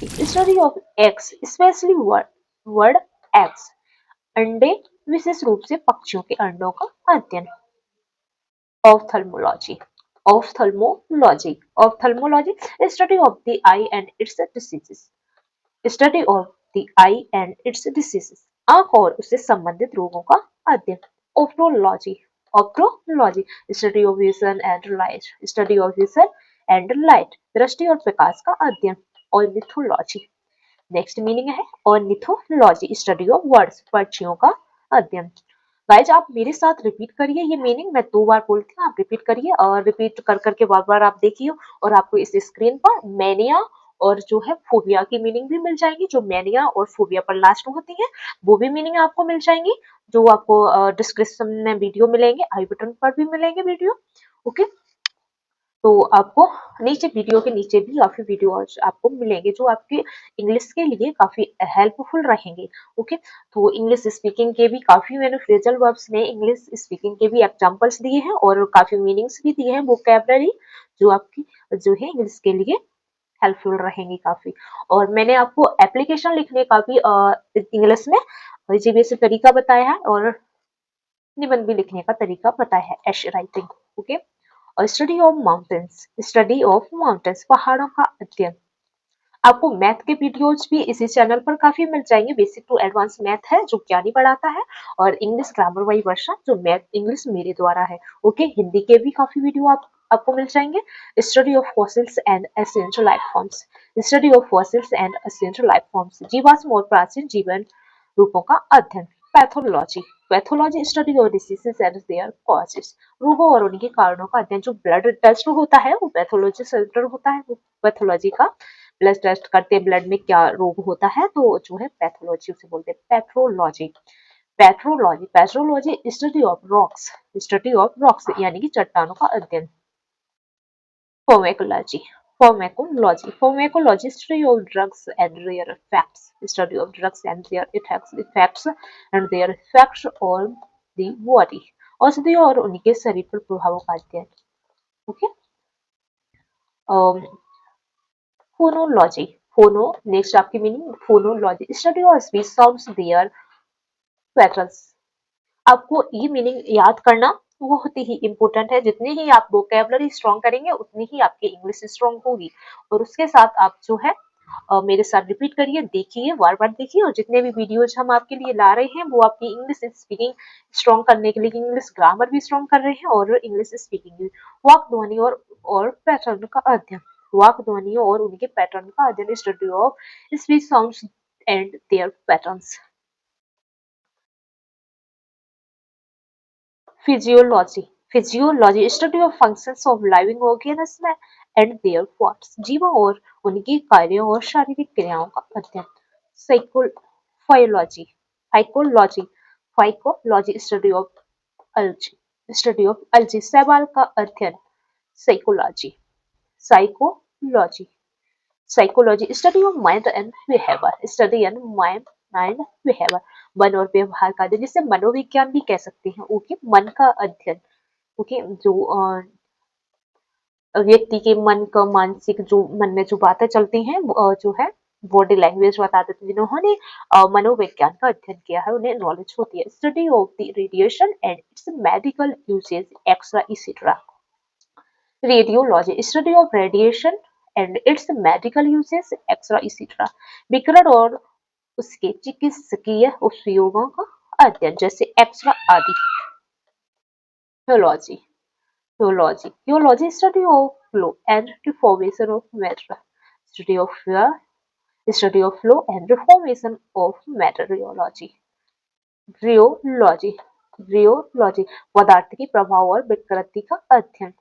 Study of eggs, specially bird eggs, अंडे, विशेष रूप से पक्षियों के अंडों का अध्ययन। Ophthalmology, ophthalmology, ophthalmology, study of the eye and its diseases, study of the eye and its diseases, आंख और उससे संबंधित रोगों का अध्ययन। Optology, optology, study of vision and light, study of vision and light, दृष्टि और प्रकाश का अध्ययन। ऑर्निथोलॉजी, नेक्स्ट मीनिंग है ऑर्निथोलॉजी, स्टडी ऑफ बर्ड्स, पक्षियों का अध्ययन। गाइज आप मेरे साथ रिपीट करिए, ये मीनिंग मैं 2 बार बोलती हूँ, आप रिपीट करिए और रिपीट कर करके बार-बार आप देखिए और आपको इस स्क्रीन पर मैनिया और जो है फोबिया की मीनिंग भी मिल जाएगी। जो मैनिया और फोबिया पर लास्ट में होती है वो भी मीनिंग आपको मिल जाएंगी, जो आपको डिस्क्रिप्शन में वीडियो मिलेंगे, आई बटन पर भी मिलेंगे वीडियो। ओके, तो आपको नीचे वीडियो के नीचे भी काफी वीडियो आपको मिलेंगे जो आपके इंग्लिश के लिए काफी हेल्पफुल रहेंगे। ओके, तो इंग्लिश स्पीकिंग के भी काफी मैंने फ्रेजल वर्ब्स में इंग्लिश स्पीकिंग के भी एग्जांपल्स दिए हैं और काफी मीनिंग्स भी दिए हैं, वोकैबुलरी जो आपकी जो है इंग्लिश के लिए हेल्पफुल रहेंगी काफी। और मैंने आपको एप्लीकेशन लिखने का भी इंग्लिश में अजीब तरीका बताया है और निबंध भी लिखने का तरीका बताया है, एश राइटिंग। ओके, और study of mountains, study of mountains, पहाड़ों का अध्ययन। आपको मैथ के वीडियोज भी इसी चैनल पर काफी मिल जाएंगे, बेसिक टू एडवांस मैथ है जो ज्ञानी पढ़ाता है, और इंग्लिश ग्रामर वाई वर्षन जो मैथ इंग्लिश मेरे द्वारा है। ओके, हिंदी के भी काफी वीडियो आपको मिल जाएंगे। Study of fossils and essential life forms, study of fossils and essential life forms, जीवाश्म और प्राचीन जीवन रूपों का अध्ययन। Pathology, pathology, study of diseases and their causes, रोगों और उनके कारणों का अध्ययन। जो ब्लड टेस्ट होता है वो पैथोलॉजी सेंटर होता है, वो पैथोलॉजी का ब्लड टेस्ट करते हैं, ब्लड में क्या रोग होता है तो जो है पैथोलॉजी उसे बोलते हैं। Pathology, pathology, pathology, study of rocks, study of rocks यानी कि चट्टानों का अध्ययन। Pharmacology, pharmacology, pharmacology, study of drugs and their effects, study of drugs and their effects and their effects on the body, औषधि और उनके शरीर पर प्रभावों का अध्ययन। ओके, फोनोलॉजी, फोनो, नेक्स्ट आपकी meaning phonology, study of speech sounds their patterns. आपको ये मीनिंग याद करना बहुत ही इम्पोर्टेंट है, जितनी ही आप वोकैबुलरी स्ट्रॉन्ग करेंगे उतनी ही आपकी इंग्लिश स्ट्रॉन्ग होगी। और उसके साथ आप जो है मेरे साथ रिपीट करिए, देखिए, बार बार देखिए, और जितने भी वीडियोज हम आपके लिए ला रहे हैं वो आपकी इंग्लिश स्पीकिंग स्ट्रॉन्ग करने के लिए, इंग्लिश ग्रामर भी स्ट्रॉन्ग कर रहे हैं और इंग्लिश स्पीकिंग भी। वाक ध्वनि और पैटर्न का अध्ययन, वाक ध्वनि और उनके पैटर्न का अध्ययन, study of speech sounds and their patterns. Physiology, physiology, study of functions of living organism and their parts, जीवों और उनके कार्यों और शारीरिक क्रियाओं का अध्ययन। Psychology, phycology, phycology, study of algae, study of algae, शैवाल का अध्ययन। Psychology, psychology, psychology, study of mind and behaviour, study and mind behaviour, मन और व्यवहार का अध्ययन, जिसे मनोविज्ञान भी कह सकते हैं। ओके, मन का अध्ययन। ओके, जो व्यक्ति के मन का मानसिक जो मन में जो बातें चलती हैं जो है बॉडी लैंग्वेज बता देते हैं, जिन्होंने मनोविज्ञान का अध्ययन किया है उन्हें नॉलेज होती है। Study of the radiation and its medical usage etcetera. Radiology, study of radiation and its medical usage etcetera, विकिरण और उसके चिकित्सकीय उपयोगों का अध्ययन, जैसे एक्स्ट्रा आदि। Theology, theology, theology, study of flow and reformation of matter, study of study of flow and reformation of matter, rheology, rheology, rheology, पदार्थ के प्रभाव और विकृति का अध्ययन।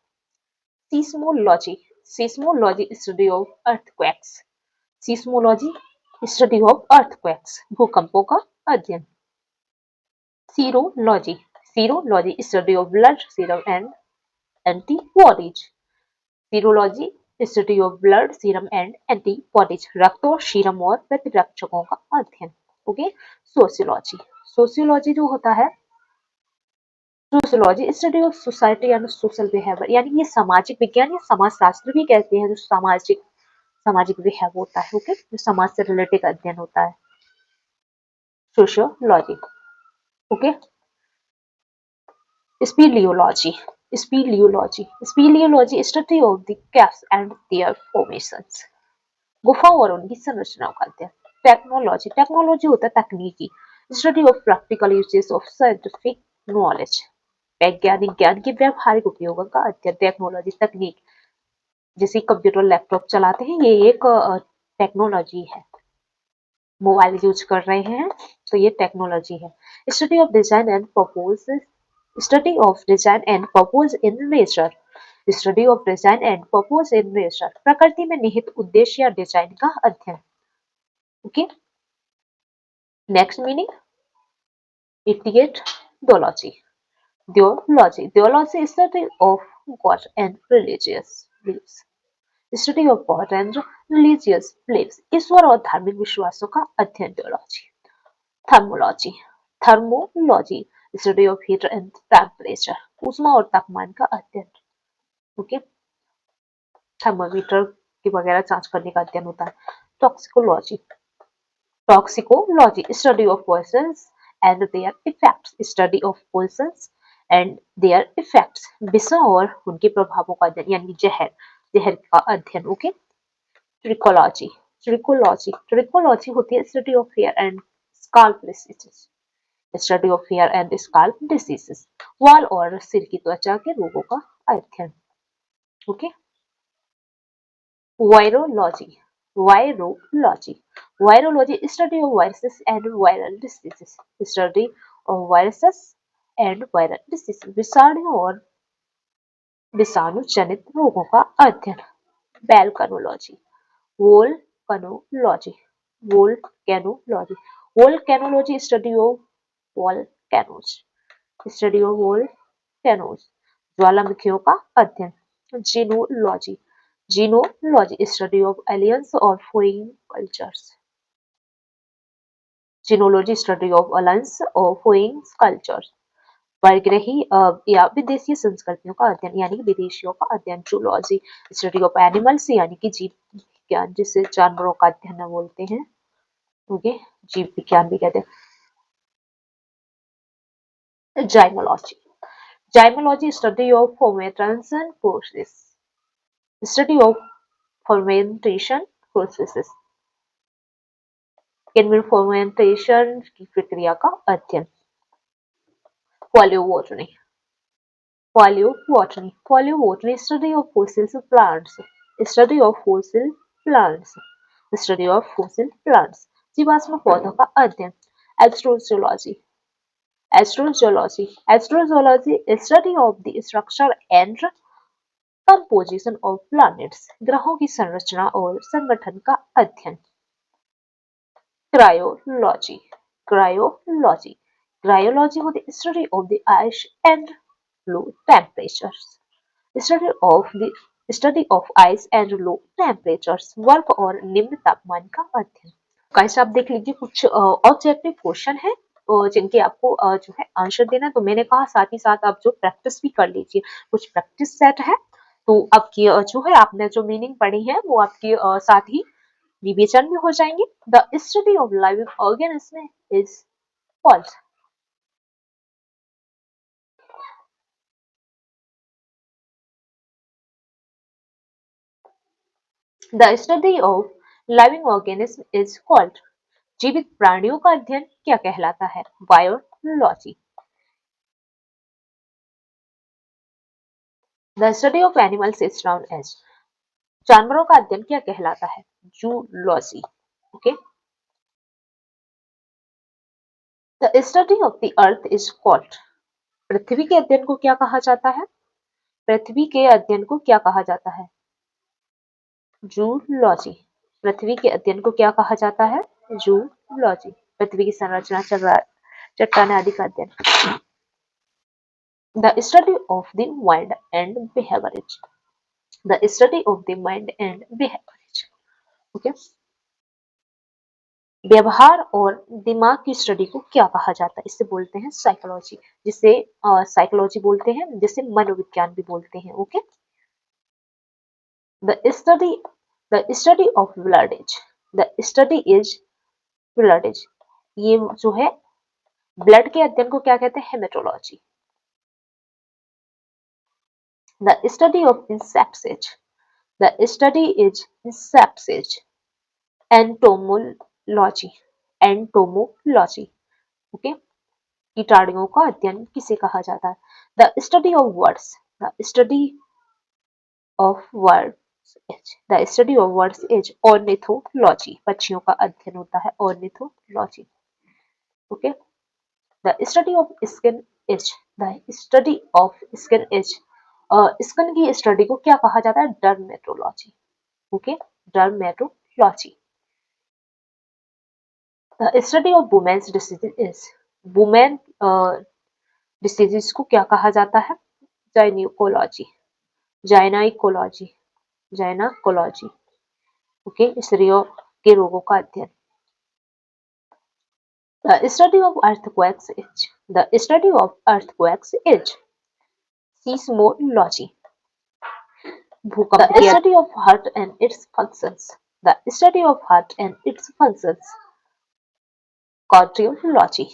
seismology, seismology, study of earthquakes, seismology, study of earthquakes, भूकंपों का अध्ययन। serology, serology, study of blood, serum and antibodies, serology, study of blood, serum and antibodies, रक्त और सीरम और प्रतिरक्षकों का अध्ययन। ओके, सोशियोलॉजी, सोशियोलॉजी जो होता है, sociology, study of society and social behaviour, यानी ये सामाजिक विज्ञान या समाज शास्त्र भी कहते हैं, जो सामाजिक सामाजिक व्यवहार होता है, ओके, जो समाज से रिलेटेड अध्ययन होता है। Sociology, okay. Speleology, speleology study of the caves and their formations, गुफाओं और उनकी संरचनाओं का अध्ययन। टेक्नोलॉजी, टेक्नोलॉजी होता है तकनीकी, study of practical uses of scientific knowledge, वैज्ञानिक ज्ञान के व्यावहारिक उपयोगों का अध्ययन। टेक्नोलॉजी तकनीक, जैसे कंप्यूटर लैपटॉप चलाते हैं, ये एक टेक्नोलॉजी है। मोबाइल यूज कर रहे हैं तो ये टेक्नोलॉजी है। Study of design and purpose, study of design and purpose in nature, study of design and purpose in nature, प्रकृति में निहित उद्देश्य या डिजाइन का अध्ययन, okay. Next meaning, etiology, theology study of God and religious beliefs, study of God and religious beliefs, ईश्वर और धार्मिक विश्वासों का अध्ययन। Theology. Thermology, thermology study of heat and temperature, ऊष्मा और तापमान का अध्ययन, ओके। थर्मोमीटर की वगैरह जांच करने का अध्ययन होता है। Toxicology, toxicology study of poisons and their effects, study of poisons and their effects, विषों और उनके प्रभावों का अध्ययन, यानी जहर, जहर का अध्ययन, ओके। ट्रिकोलॉजी, ट्रिकोलॉजी, ट्रिकोलॉजी होती है study of hair and scalp diseases, study of hair and scalp diseases, वाल और सिर की त्वचा के रोगों का अध्ययन, okay. Virology, virology, virology study of viruses and viral diseases, study of viruses and viral diseases, विषाणु और विषाणु जनित रोगों का अध्ययन। Volcanology, volcanology, volcanology, volcanology study of volcanoes, study of volcanoes, ज्वालामुखियों का अध्ययन। Xenology, xenology study of aliens और foreign cultures, genealogy study of alliance और फॉरेन कल्चर्स, परग्रही या विदेशी संस्कृतियों का अध्ययन, यानी कि विदेशियों का अध्ययन। जूलॉजी स्टडी ऑफ एनिमल्स, यानी कि जीव विज्ञान, जिसे जानवरों का अध्ययन बोलते हैं, ओके, जीव विज्ञान भी कहते हैं। Zymology, zymology study of fermentation process, study of fermentation processes, इनमें फर्मेंटेशन की प्रक्रिया का अध्ययन। Paleobotany, Paleobotany, Paleobotany study of fossils plants, study of fossil plants, study of fossil plants, जीवाश्म पौधों का अध्ययन। Astrozoology, Astrozoology, Astrozoology study of the structure and composition of planets, ग्रहों की संरचना और संगठन का अध्ययन। Cryology, Cryology, Cryology होती है study of the ice and low temperatures, study of ice and low temperatures, बर्फ और निम्न तापमान का अध्ययन। गाइस आप देख लीजिए कुछ ऑब्जेक्टिव क्वेश्चन है जिनके आपको जो है आंसर देना, तो मैंने कहा साथ ही साथ आप जो प्रैक्टिस भी कर लीजिए, कुछ प्रैक्टिस सेट है, तो आपकी जो है आपने जो मीनिंग पढ़ी है वो आपकी साथ ही रिवीजन भी हो जाएंगे। The study of living organism is called, the study of living organism is called, जीवित प्राणियों का अध्ययन क्या कहलाता है? Biology. The study of animals is known as, जानवरों का अध्ययन क्या कहलाता है? Zoology, okay. The study of the earth is called, पृथ्वी के अध्ययन को क्या कहा जाता है? पृथ्वी के अध्ययन को क्या कहा जाता है? जूलॉजी। पृथ्वी के अध्ययन को क्या कहा जाता है? जूलॉजी। पृथ्वी की संरचना, चट्टानें आदि का अध्ययन। The study of the mind and behaviour, the study of the mind and behaviour, okay. व्यवहार और दिमाग की स्टडी को क्या कहा जाता है? इससे बोलते हैं साइकोलॉजी, जिसे साइकोलॉजी बोलते हैं, जिसे मनोविज्ञान भी बोलते हैं, okay. The study the study of blood is, the study is blood is, ये जो है ब्लड के अध्ययन को क्या कहते हैं? Haematology. The study of insects is, the study is insects is entomology, entomology. Okay, कीटाणुओं का अध्ययन किसे कहा जाता है? The study of words, the study of words is, the study of words is ornithology, पक्षियों का अध्ययन होता है ornithology. Okay, the study of skin is, the study of skin is, skin की स्टडी को क्या कहा जाता है? Dermatology. Okay, dermatology. The study of women's disease is, women diseases को क्या कहा जाता है? जाइनिकोलॉजी, जाइनाइकोलॉजी, जाइनाकोलॉजी। ओके, स्त्रियों के रोगों का अध्ययन। The study of earthquakes is, the study of earthquakes is seismology, भूकंप। The study of heart and its functions, the study of heart and its functions cardiology,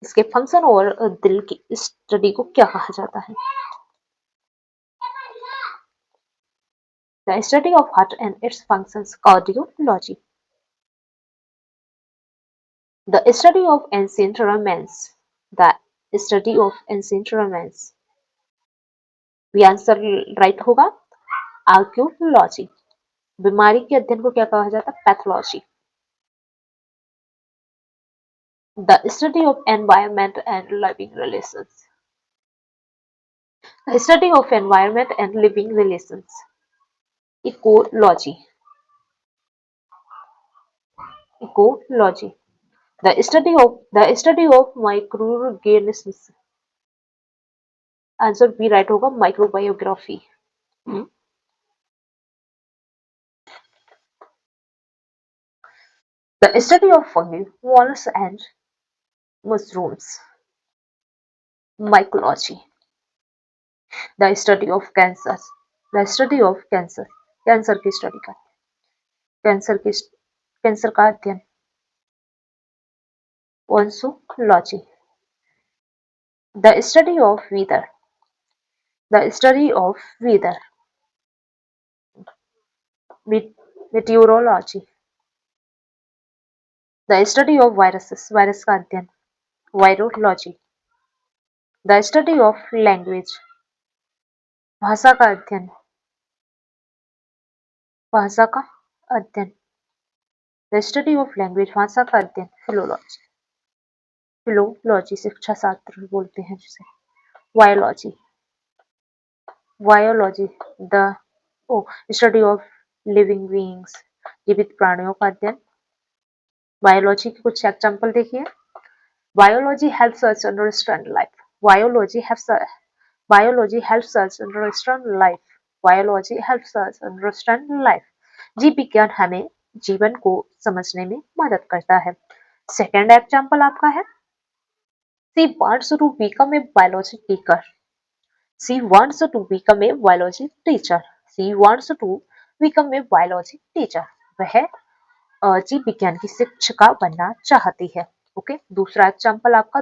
इसके फंक्शन और दिल की स्टडी को क्या कहा जाता है? The study of heart and its functions cardiology. The study of ancient Romans, the study of ancient Romans, ये आंसर राइट होगा आर्कियोलॉजी। बीमारी के अध्ययन को क्या कहा जाता है? Pathology. The study of environment and living relations, the study of environment and living relations, ecology, ecology. The study of microorganisms, answer B right होगा microbiography. The study of fungi, वॉल्स and mushrooms, mycology. The study of cancer, the study of cancer, cancer की study का, cancer का अध्ययन oncology. The study of weather, the study of weather, meteorology. The study of viruses, virus का अध्ययन virology. The study of language, भाषा का अध्ययन, भाषा का अध्ययन। द स्टडी ऑफ लैंग्वेज, भाषा का अध्ययन फिलोलॉजी, फिलोलॉजी शिक्षा शास्त्र बोलते हैं जिसे। Biology, biology the study of living beings, जीवित प्राणियों का अध्ययन। बायोलॉजी के कुछ एग्जांपल देखिए। Biology helps us understand life, biology helps us understand life, biology helps us understand life. जीव विज्ञान हमें जीवन को समझने में मदद करता है। सेकेंड एग्जांपल आपका है she wants to become a biology teacher, she wants to become a biology teacher, she wants to become a biology teacher, वह जीव विज्ञान की शिक्षिका बनना चाहती है। ओके, दूसरा एग्जांपल आपका